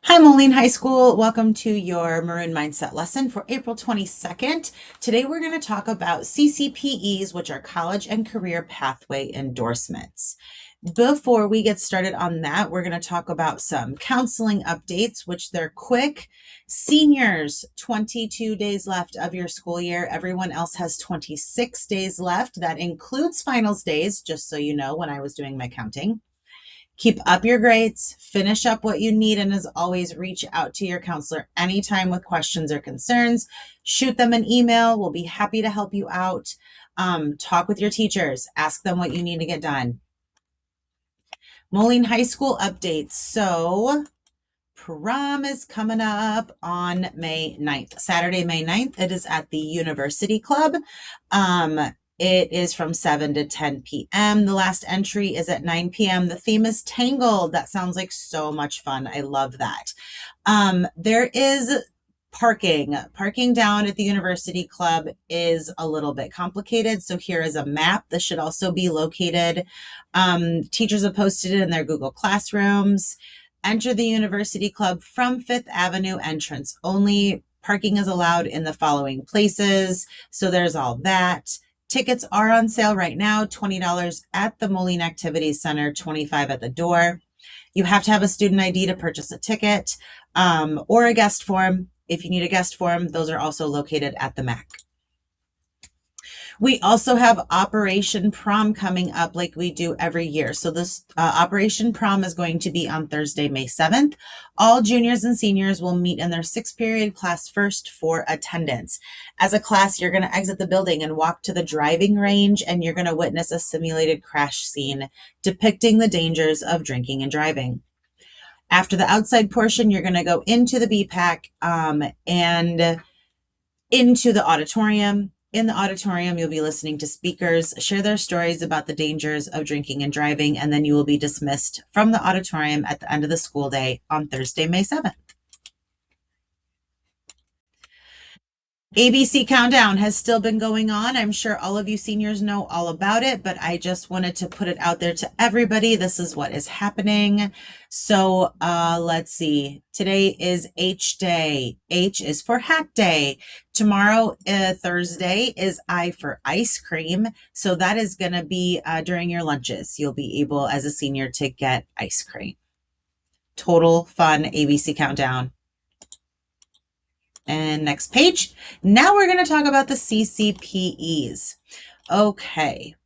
Hi, Moline High School. Welcome to your Maroon Mindset lesson for April 22nd. Today we're going to talk about CCPEs, which are college and career pathway endorsements. Before we get started on that, we're going to talk about some counseling updates, which they're quick. Seniors, 22 days left of your school year. Everyone else has 26 days left. That includes finals days, just so you know when I was doing my counting. Keep up your grades, finish up what you need, and as always, reach out to your counselor anytime with questions or concerns. Shoot them an email. We'll be happy to help you out. Talk with your teachers. Ask them what you need to get done. Moline High School updates. So prom is coming up on May 9th, Saturday, May 9th. It is at the University Club. It is from 7 to 10 p.m. The last entry is at 9 p.m. The theme is Tangled. That sounds like so much fun. I love that. There is parking. Parking down at the University Club is a little bit complicated. So here is a map. This should also be located. Teachers have posted it in their Google Classrooms. Enter the University Club from Fifth Avenue entrance only. Parking is allowed in the following places. So there's all that. Tickets are on sale right now, $20 at the Moline Activities Center, $25 at the door. You have to have a student ID to purchase a ticket or a guest form. If you need a guest form, those are also located at the MAC. We also have Operation Prom coming up like we do every year. So this Operation Prom is going to be on Thursday, May 7th. All juniors and seniors will meet in their sixth period class first for attendance. As a class, you're going to exit the building and walk to the driving range, and you're going to witness a simulated crash scene depicting the dangers of drinking and driving. After the outside portion, you're going to go into the BPAC and into the auditorium. In the auditorium, you'll be listening to speakers share their stories about the dangers of drinking and driving, and then you will be dismissed from the auditorium at the end of the school day on Thursday, May 7th. ABC Countdown has still been going on. I'm sure all of you seniors know all about it, but I just wanted to put it out there to everybody. This is what is happening. So let's see. Today is H Day. H is for Hat Day. Tomorrow, Thursday, is I for ice cream. So that is going to be during your lunches. You'll be able, as a senior, to get ice cream. Total fun ABC Countdown. And next page. Now we're going to talk about the CCPEs. Okay.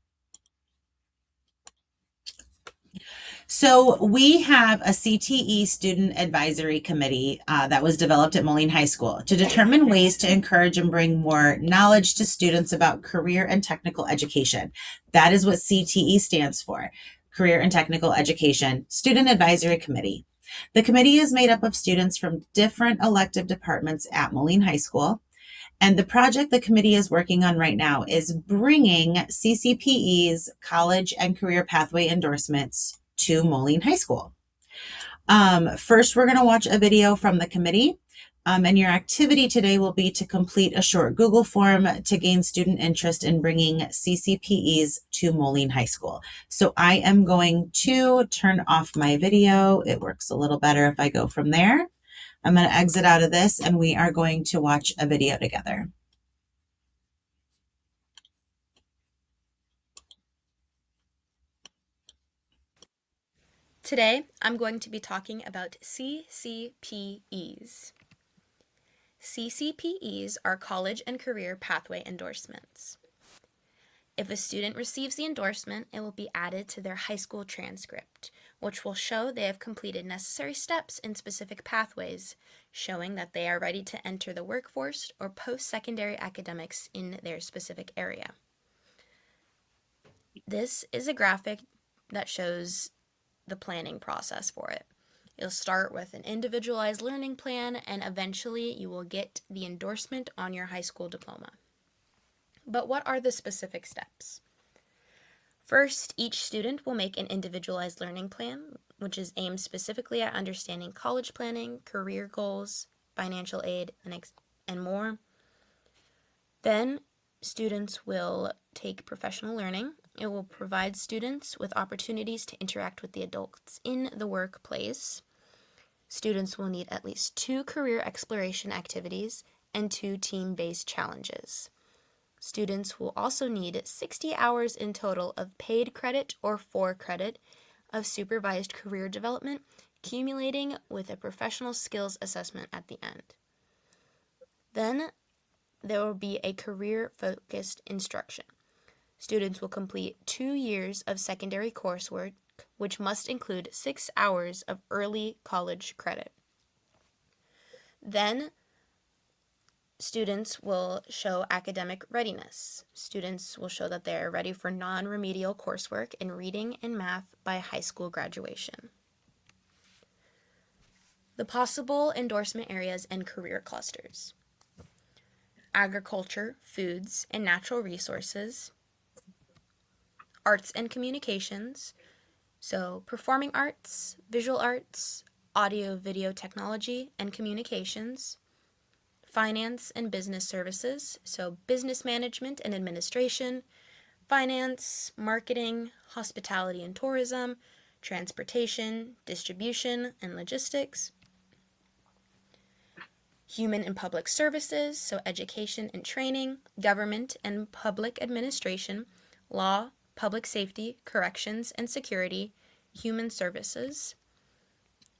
So we have a CTE Student Advisory Committee that was developed at Moline High School to determine ways to encourage and bring more knowledge to students about career and technical education. That is what CTE stands for, Career and Technical Education Student Advisory Committee. The committee is made up of students from different elective departments at Moline High School. And the project the committee is working on right now is bringing CCPEs, college and career pathway endorsements, to Moline High School. First, we're going to watch a video from the committee. And your activity today will be to complete a short Google form to gain student interest in bringing CCPEs to Moline High School. So I am going to turn off my video. It works a little better if I go from there. I'm going to exit out of this and we are going to watch a video together. Today, I'm going to be talking about CCPEs. CCPEs are college and career pathway endorsements. If a student receives the endorsement, it will be added to their high school transcript, which will show they have completed necessary steps in specific pathways, showing that they are ready to enter the workforce or post-secondary academics in their specific area. This is a graphic that shows the planning process for it. You'll start with an individualized learning plan, and eventually you will get the endorsement on your high school diploma. But what are the specific steps? First, each student will make an individualized learning plan, which is aimed specifically at understanding college planning, career goals, financial aid, and more. Then, students will take professional learning. It will provide students with opportunities to interact with the adults in the workplace. Students will need at least 2 career exploration activities and 2 team-based challenges. Students will also need 60 hours in total of paid credit or for credit of supervised career development, accumulating with a professional skills assessment at the end. Then there will be a career-focused instruction. Students will complete 2 years of secondary coursework, which must include 6 hours of early college credit. Then students will show academic readiness. Students will show that they are ready for non-remedial coursework in reading and math by high school graduation. The possible endorsement areas and career clusters: agriculture, foods, and natural resources, arts and communications, so performing arts, visual arts, audio, video technology, and communications, finance and business services, so business management and administration, finance, marketing, hospitality and tourism, transportation, distribution, and logistics, human and public services, so education and training, government and public administration, law, public safety, corrections and security, human services,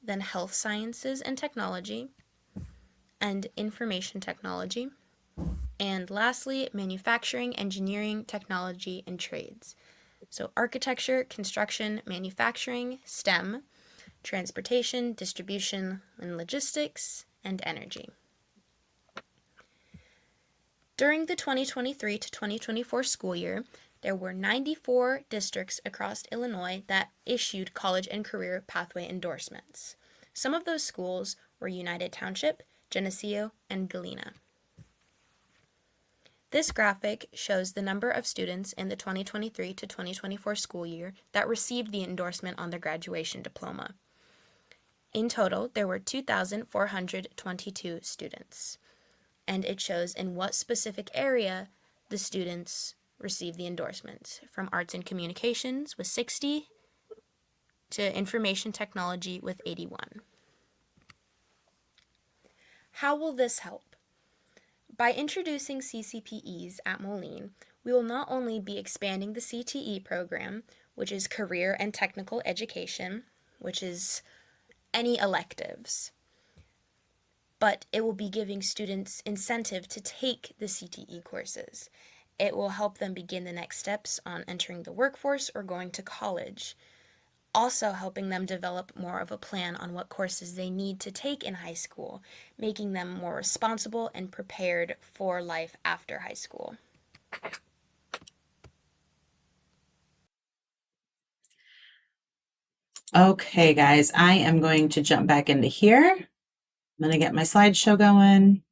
then health sciences and technology, and information technology, and lastly, manufacturing, engineering, technology, and trades. So architecture, construction, manufacturing, STEM, transportation, distribution, and logistics, and energy. During the 2023 to 2024 school year, there were 94 districts across Illinois that issued college and career pathway endorsements. Some of those schools were United Township, Geneseo, and Galena. This graphic shows the number of students in the 2023 to 2024 school year that received the endorsement on their graduation diploma. In total, there were 2,422 students, and it shows in what specific area the students received the endorsement, from arts and communications with 60 to information technology with 81. How will this help? By introducing CCPEs at Moline, we will not only be expanding the CTE program, which is career and technical education, which is any electives, but it will be giving students incentive to take the CTE courses. It will help them begin the next steps on entering the workforce or going to college, also helping them develop more of a plan on what courses they need to take in high school, making them more responsible and prepared for life after high school. Okay, guys, I am going to jump back into here. I'm going to get my slideshow going.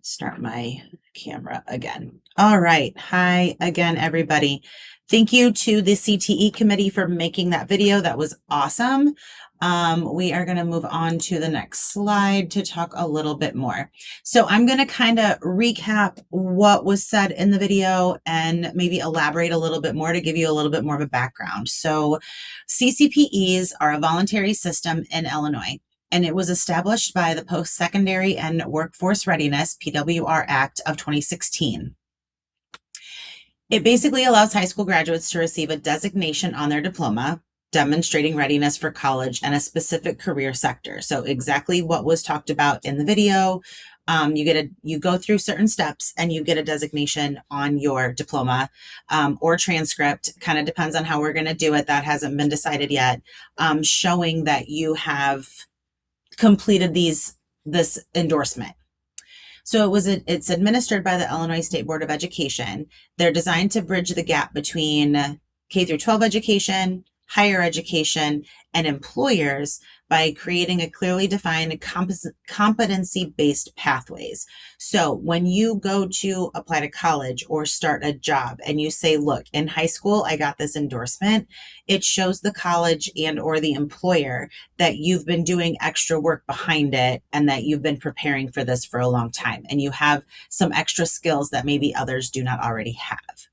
Start my camera again. All right. Hi again, everybody. Thank you to the CTE committee for making that video. That was awesome. We are going to move on to the next slide to talk a little bit more. So I'm going to kind of recap what was said in the video and maybe elaborate a little bit more to give you a little bit more of a background. So CCPEs are a voluntary system in Illinois, and it was established by the Post-Secondary and Workforce Readiness (PWR) Act of 2016. It basically allows high school graduates to receive a designation on their diploma demonstrating readiness for college and a specific career sector. So exactly what was talked about in the video. You go through certain steps and you get a designation on your diploma or transcript. Kind of depends on how we're going to do it. That hasn't been decided yet. Showing that you have completed this endorsement. So it's administered by the Illinois State Board of Education. They're designed to bridge the gap between K through 12 education, higher education, and employers by creating a clearly defined competency-based pathways. So when you go to apply to college or start a job and you say, look, in high school, I got this endorsement, it shows the college and or the employer that you've been doing extra work behind it and that you've been preparing for this for a long time and you have some extra skills that maybe others do not already have.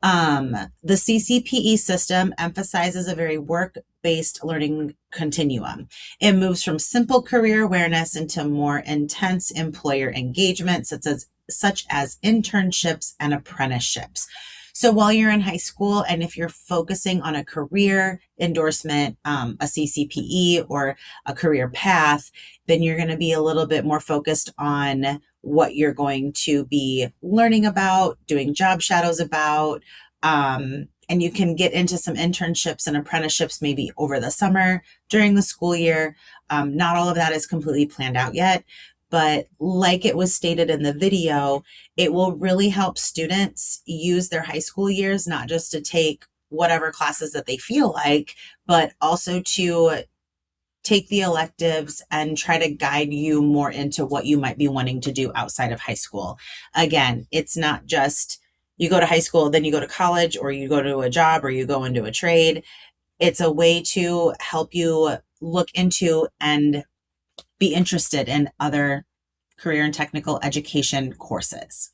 The CCPE system emphasizes a very work-based learning continuum. It moves from simple career awareness into more intense employer engagement, such as internships and apprenticeships. So while you're in high school, and if you're focusing on a career endorsement, a CCPE or a career path, then you're going to be a little bit more focused on what you're going to be learning about, doing job shadows about. And you can get into some internships and apprenticeships maybe over the summer during the school year. Not all of that is completely planned out yet, but like it was stated in the video, it will really help students use their high school years, not just to take whatever classes that they feel like, but also to take the electives and try to guide you more into what you might be wanting to do outside of high school. Again, it's not just you go to high school, then you go to college, or you go to a job, or you go into a trade. It's a way to help you look into and be interested in other career and technical education courses.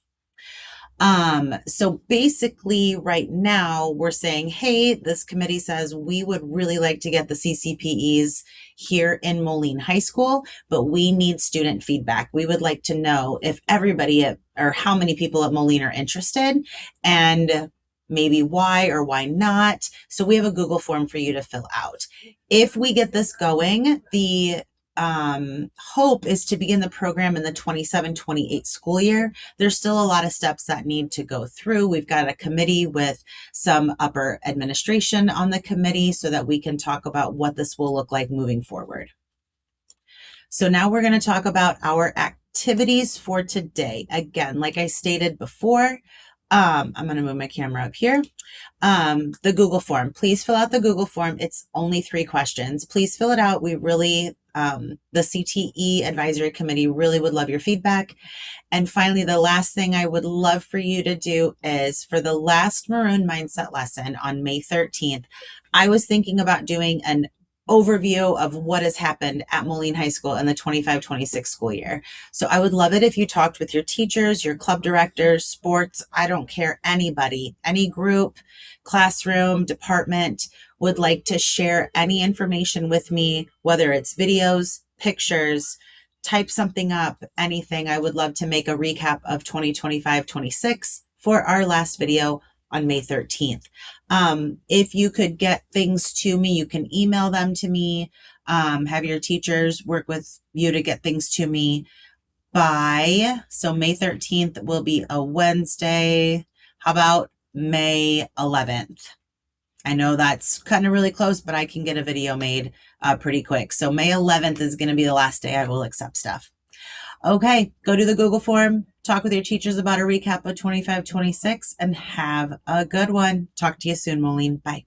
So basically right now we're saying, hey, this committee says we would really like to get the CCPEs here in Moline High School, but we need student feedback. We would like to know if everybody or how many people at Moline are interested, and maybe why or why not. So we have a Google form for you to fill out. If we get this going, the hope is to begin the program in the 27-28 school year. There's still a lot of steps that need to go through. We've got a committee with some upper administration on the committee so that we can talk about what this will look like moving forward. So now we're going to talk about our activities for today. Again, like I stated before, I'm going to move my camera up here. The Google form. Please fill out the Google form. It's only 3 questions. Please fill it out. We really, the CTE Advisory Committee really would love your feedback. And finally, the last thing I would love for you to do is for the last Maroon Mindset lesson on May 13th, I was thinking about doing an overview of what has happened at Moline High School in the 25-26 school year. So I would love it if you talked with your teachers, your club directors, sports, I don't care, anybody, any group, classroom, department would like to share any information with me, whether it's videos, pictures, type something up, anything. I would love to make a recap of 2025-26 for our last video on May 13th. If you could get things to me, you can email them to me, have your teachers work with you to get things to me so May 13th will be a Wednesday. How about May 11th? I know that's kind of really close, but I can get a video made pretty quick. So May 11th is going to be the last day I will accept stuff. Okay, go to the Google form, talk with your teachers about a recap of 25-26, and have a good one. Talk to you soon, Moline. Bye.